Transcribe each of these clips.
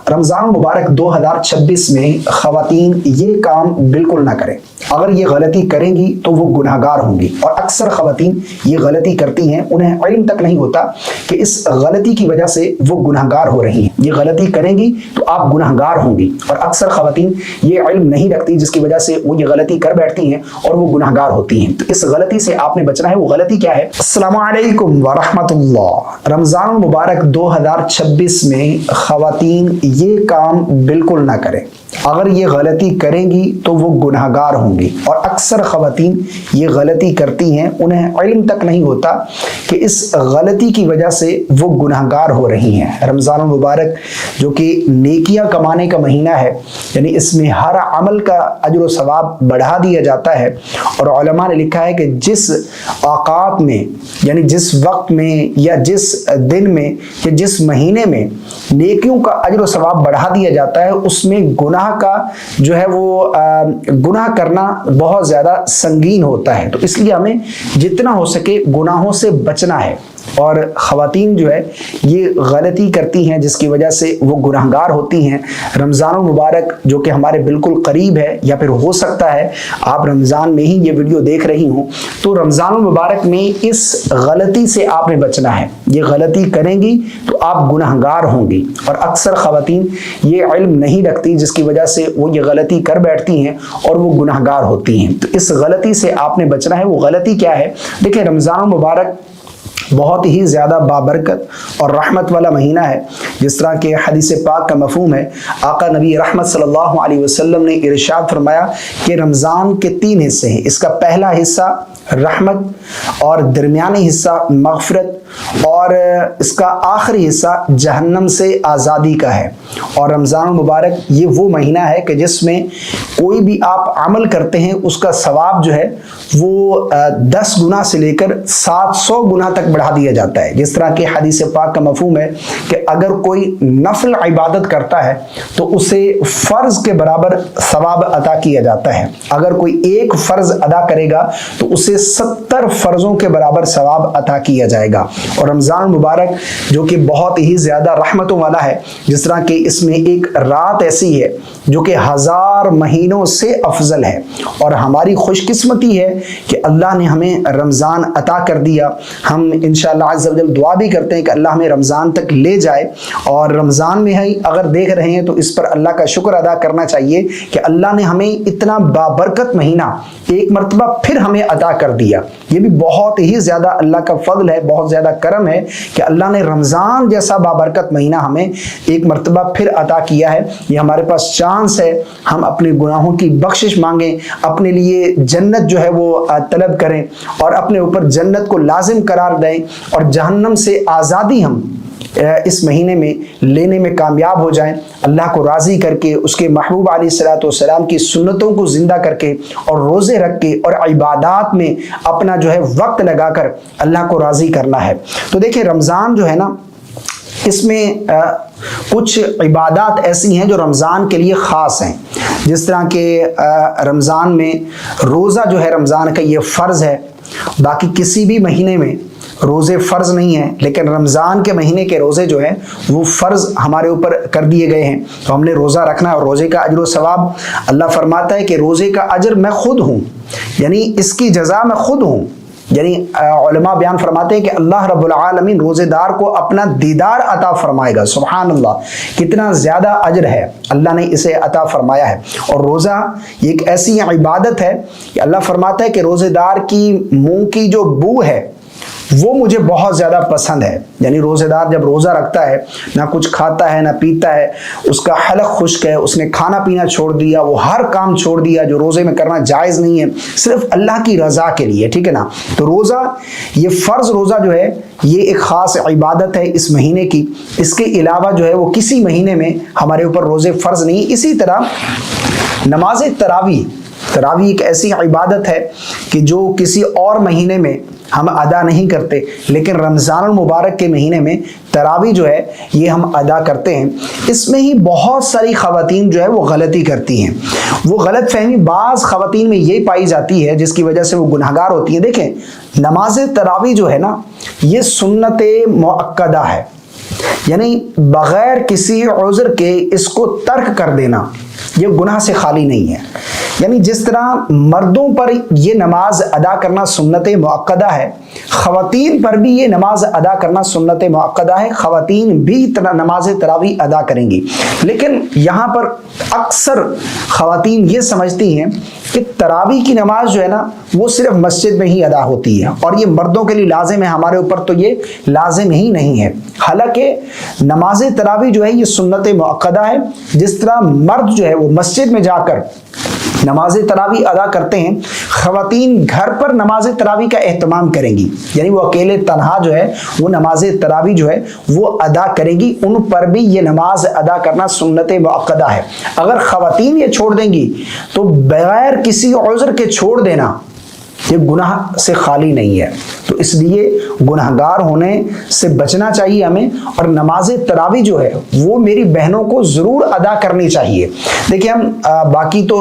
رمضان مبارک 2026 میں خواتین یہ کام بالکل نہ کریں۔ اگر یہ غلطی کریں گی تو وہ گناہ گار ہوں گی، اور اکثر خواتین یہ غلطی کرتی ہیں، انہیں علم تک نہیں ہوتا کہ اس غلطی کی وجہ سے وہ گناہ گار ہو رہی ہیں۔ یہ غلطی کریں گی تو آپ گناہ گار ہوں گی، اور اکثر خواتین یہ علم نہیں رکھتی، جس کی وجہ سے وہ یہ غلطی کر بیٹھتی ہیں اور وہ گناہ گار ہوتی ہیں۔ تو اس غلطی سے آپ نے بچنا ہے۔ وہ غلطی کیا ہے؟ السلام علیکم ورحمۃ اللہ۔ رمضان مبارک 2026 میں خواتین یہ کام بالکل نہ کریں۔ اگر یہ غلطی کریں گی تو وہ گناہ گار ہوں گی، اور اکثر خواتین یہ غلطی کرتی ہیں، انہیں علم تک نہیں ہوتا کہ اس غلطی کی وجہ سے وہ گناہ گار ہو رہی ہیں۔ رمضان المبارک جو کہ نیکیاں کمانے کا مہینہ ہے، یعنی اس میں ہر عمل کا اجر و ثواب بڑھا دیا جاتا ہے، اور علماء نے لکھا ہے کہ جس اوقات میں، یعنی جس وقت میں یا جس دن میں یا جس مہینے میں نیکیوں کا اجر و ثواب بڑھا دیا جاتا ہے، اس میں گناہ کا جو ہے وہ گناہ کرنا بہت زیادہ سنگین ہوتا ہے۔ تو اس لیے ہمیں جتنا ہو سکے گناہوں سے بچنا ہے، اور خواتین جو ہے یہ غلطی کرتی ہیں جس کی وجہ سے وہ گناہگار ہوتی ہیں۔ رمضان المبارک جو کہ ہمارے بالکل قریب ہے، یا پھر ہو سکتا ہے آپ رمضان میں ہی یہ ویڈیو دیکھ رہی ہوں، تو رمضان المبارک میں اس غلطی سے آپ نے بچنا ہے۔ یہ غلطی کریں گی تو آپ گناہگار ہوں گی، اور اکثر خواتین یہ علم نہیں رکھتی، جس کی وجہ سے وہ یہ غلطی کر بیٹھتی ہیں اور وہ گناہگار ہوتی ہیں۔ تو اس غلطی سے آپ نے بچنا ہے۔ وہ غلطی کیا ہے؟ دیکھیں، رمضان المبارک بہت ہی زیادہ بابرکت اور رحمت والا مہینہ ہے، جس طرح کہ حدیث پاک کا مفہوم ہے۔ آقا نبی رحمت صلی اللہ علیہ وسلم نے ارشاد فرمایا کہ رمضان کے 3 حصے ہیں۔ اس کا پہلا حصہ رحمت، اور درمیانی حصہ مغفرت، اور اس کا آخری حصہ جہنم سے آزادی کا ہے۔ اور رمضان المبارک یہ وہ مہینہ ہے کہ جس میں کوئی بھی آپ عمل کرتے ہیں، اس کا ثواب جو ہے وہ 10 گنا سے لے کر 700 گنا تک بڑھا دیا جاتا ہے۔ جس طرح کہ حدیث پاک کا مفہوم ہے کہ اگر کوئی نفل عبادت کرتا ہے تو اسے فرض کے برابر ثواب عطا کیا جاتا ہے۔ اگر کوئی ایک فرض ادا کرے گا تو اسے 70 فرضوں کے برابر ثواب عطا کیا جائے گا۔ اور رمضان مبارک جو کہ بہت ہی زیادہ رحمتوں والا ہے، جس طرح کہ اس میں ایک رات ایسی ہے جو کہ 1000 مہینوں سے افضل ہے، اور ہماری خوش قسمتی ہے کہ اللہ نے ہمیں رمضان عطا کر دیا۔ ہم انشاءاللہ عز و جل دعا بھی کرتے ہیں کہ اللہ ہمیں رمضان تک لے جائے، اور رمضان میں ہی اگر دیکھ رہے ہیں تو اس پر اللہ کا شکر ادا کرنا چاہیے کہ اللہ نے ہمیں اتنا بابرکت مہینہ ایک مرتبہ پھر ہمیں عطا کر دیا۔ یہ بھی بہت ہی زیادہ اللہ کا فضل ہے، بہت زیادہ کرم ہے کہ اللہ نے رمضان جیسا بابرکت مہینہ ہمیں ایک مرتبہ پھر عطا کیا ہے۔ یہ ہمارے پاس چانس ہے، ہم اپنے گناہوں کی بخشش مانگیں، اپنے لیے جنت جو ہے وہ طلب کریں، اور اپنے اوپر جنت کو لازم قرار دیں، اور جہنم سے آزادی ہم اس مہینے میں لینے میں کامیاب ہو جائیں، اللہ کو راضی کر کے، اس کے محبوب علیہ الصلوۃ والسلام کی سنتوں کو زندہ کر کے، اور روزے رکھ کے، اور عبادات میں اپنا جو ہے وقت لگا کر اللہ کو راضی کرنا ہے۔ تو دیکھیں، رمضان جو ہے نا، اس میں کچھ عبادات ایسی ہیں جو رمضان کے لیے خاص ہیں، جس طرح کہ رمضان میں روزہ جو ہے رمضان کا یہ فرض ہے۔ باقی کسی بھی مہینے میں روزے فرض نہیں ہیں، لیکن رمضان کے مہینے کے روزے جو ہیں وہ فرض ہمارے اوپر کر دیے گئے ہیں، تو ہم نے روزہ رکھنا ہے۔ اور روزے کا اجر و ثواب اللہ فرماتا ہے کہ روزے کا اجر میں خود ہوں، یعنی اس کی جزا میں خود ہوں۔ یعنی علماء بیان فرماتے ہیں کہ اللہ رب العالمین روزے دار کو اپنا دیدار عطا فرمائے گا۔ سبحان اللہ، کتنا زیادہ اجر ہے، اللہ نے اسے عطا فرمایا ہے۔ اور روزہ یہ ایک ایسی عبادت ہے کہ اللہ فرماتا ہے کہ روزے دار کی منہ کی جو بو ہے وہ مجھے بہت زیادہ پسند ہے۔ یعنی روزے دار جب روزہ رکھتا ہے، نہ کچھ کھاتا ہے نہ پیتا ہے، اس کا حلق خشک ہے، اس نے کھانا پینا چھوڑ دیا، وہ ہر کام چھوڑ دیا جو روزے میں کرنا جائز نہیں ہے، صرف اللہ کی رضا کے لیے، ٹھیک ہے نا۔ تو روزہ، یہ فرض روزہ جو ہے یہ ایک خاص عبادت ہے اس مہینے کی۔ اس کے علاوہ جو ہے وہ کسی مہینے میں ہمارے اوپر روزے فرض نہیں۔ اسی طرح نماز تراویح ایک ایسی عبادت ہے کہ جو کسی اور مہینے میں ہم ادا نہیں کرتے، لیکن رمضان المبارک کے مہینے میں تراویح جو ہے یہ ہم ادا کرتے ہیں۔ اس میں ہی بہت ساری خواتین جو ہے وہ غلطی کرتی ہیں۔ وہ غلط فہمی بعض خواتین میں یہ پائی جاتی ہے جس کی وجہ سے وہ گناہگار ہوتی ہیں۔ دیکھیں، نماز تراویح جو ہے نا، یہ سنت مؤکدہ ہے، یعنی بغیر کسی عذر کے اس کو ترک کر دینا یہ گناہ سے خالی نہیں ہے. یعنی جس طرح مردوں پر یہ نماز ادا کرنا سنت مؤکدہ ہے، خواتین پر بھی یہ نماز ادا کرنا سنت مؤکدہ ہے. خواتین بھی نماز تراویح ادا کریں گی، لیکن یہاں پر اکثر خواتین یہ سمجھتی ہیں کہ تراویح کی نماز جو ہے نا وہ صرف مسجد میں ہی ادا ہوتی ہے اور یہ مردوں کے لیے لازم ہے، ہمارے اوپر تو یہ لازم ہی نہیں ہے. حالانکہ نماز تراویح جو ہے یہ سنت مؤکدہ ہے. جس طرح مرد جو ہے وہ مسجد میں جا کر نماز تراویح ادا کرتے ہیں، خواتین گھر پر نماز تراویح کا اہتمام کریں گی، یعنی وہ اکیلے تنہا جو ہے وہ نماز تراویح جو ہے وہ ادا کریں گی. ان پر بھی یہ نماز ادا کرنا سنت مؤکدہ ہے. اگر خواتین یہ چھوڑ دیں گی تو بغیر کسی عذر کے چھوڑ دینا یہ گناہ سے خالی نہیں ہے. تو اس لیے گناہگار ہونے سے بچنا چاہیے ہمیں، اور نماز تراویح جو ہے وہ میری بہنوں کو ضرور ادا کرنی چاہیے. دیکھیں ہم باقی تو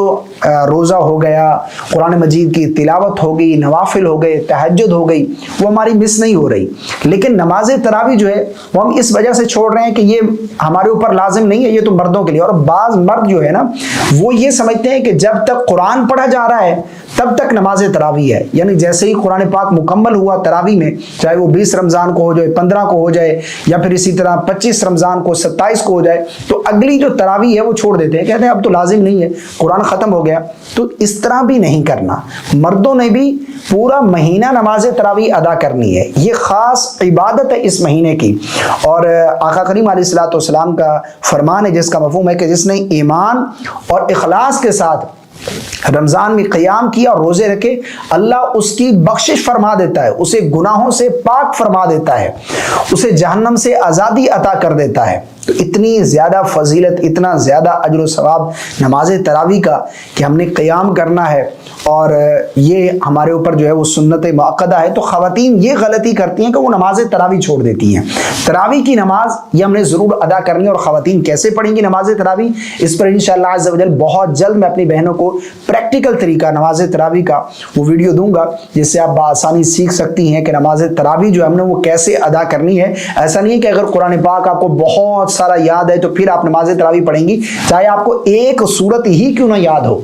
روزہ ہو گیا، قرآن مجید کی تلاوت ہو گئی، نوافل ہو گئے، تہجد ہو گئی، وہ ہماری مس نہیں ہو رہی. لیکن نماز تراویح جو ہے وہ ہم اس وجہ سے چھوڑ رہے ہیں کہ یہ ہمارے اوپر لازم نہیں ہے، یہ تو مردوں کے لیے. اور بعض مرد جو ہے نا وہ یہ سمجھتے ہیں کہ جب تک قرآن پڑھا جا رہا ہے تب تک نماز تراویح ہے. یعنی جیسے ہی قرآن پاک مکمل ہوا تراویح میں، چاہے وہ 20 رمضان کو ہو جائے، 15 کو ہو جائے، یا پھر اسی طرح 25 رمضان کو، 27 کو ہو جائے، تو اگلی جو تراویح ہے وہ چھوڑ دیتے ہیں، کہتے ہیں اب تو لازم نہیں ہے، قرآن ختم ہو گیا. تو اس طرح بھی نہیں کرنا. مردوں نے بھی پورا مہینہ نماز تراویح ادا کرنی ہے. یہ خاص عبادت ہے اس مہینے کی. اور آقا کریم علیہ الصلوۃ والسلام کا فرمان ہے جس کا مفہوم ہے کہ جس نے ایمان اور اخلاص کے ساتھ رمضان میں قیام کیا اور روزے رکھے، اللہ اس کی بخشش فرما دیتا ہے، اسے گناہوں سے پاک فرما دیتا ہے، اسے جہنم سے آزادی عطا کر دیتا ہے. تو اتنی زیادہ فضیلت، اتنا زیادہ اجر و ثواب نماز تراویح کا کہ ہم نے قیام کرنا ہے، اور یہ ہمارے اوپر جو ہے وہ سنت مؤکدہ ہے. تو خواتین یہ غلطی کرتی ہیں کہ وہ نماز تراویح چھوڑ دیتی ہیں. تراویح کی نماز یہ ہم نے ضرور ادا کرنی ہے. اور خواتین کیسے پڑھیں گی نماز تراویح، اس پر انشاءاللہ عز و جل بہت جلد میں اپنی بہنوں کو پریکٹیکل طریقہ نماز تراویح کا وہ ویڈیو دوں گا، جس سے آپ بآسانی سیکھ سکتی ہیں کہ نماز تراویح جو ہم نے وہ کیسے ادا کرنی ہے. ایسا نہیں ہے کہ اگر قرآن پاک آپ کو بہت سارا یاد ہے تو پھر آپ نماز تراویح پڑھیں گی، چاہے آپ کو ایک سورت ہی کیوں نہ یاد ہو،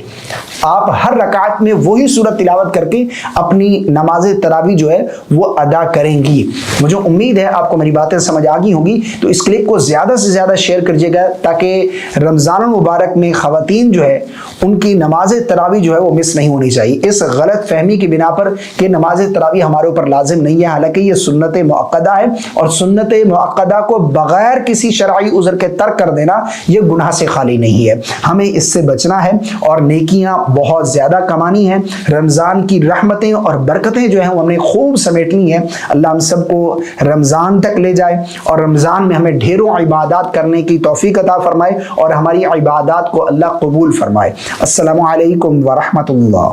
آپ ہر رکعت میں وہی سورت تلاوت کر کے اپنی نماز تراویح جو ہے وہ ادا کریں گی. مجھے امید ہے آپ کو میری باتیں سمجھ آ گئی ہوں گی. تو اس کلپ کو زیادہ سے زیادہ شیئر کریے گا تاکہ رمضان المبارک میں خواتین جو ہے ان کی نماز تراویح جو ہے وہ مس نہیں ہونی چاہیے. اس غلط فہمی کی بنا پر کہ نماز تراویح ہمارے اوپر لازم نہیں ہے، حالانکہ یہ سنت مؤکدہ ہے، اور سنت مؤکدہ کو بغیر کسی شرعی عذر کے ترک کر دینا یہ گناہ سے خالی نہیں ہے. ہمیں اس سے بچنا ہے اور نیکیاں بہت زیادہ کمانی ہیں. رمضان کی رحمتیں اور برکتیں جو ہیں وہ ہم نے خوب سمیٹنی ہیں. اللہ ہم سب کو رمضان تک لے جائے اور رمضان میں ہمیں ڈھیروں عبادات کرنے کی توفیق عطا فرمائے اور ہماری عبادات کو اللہ قبول فرمائے. السلام علیکم ورحمۃ اللہ.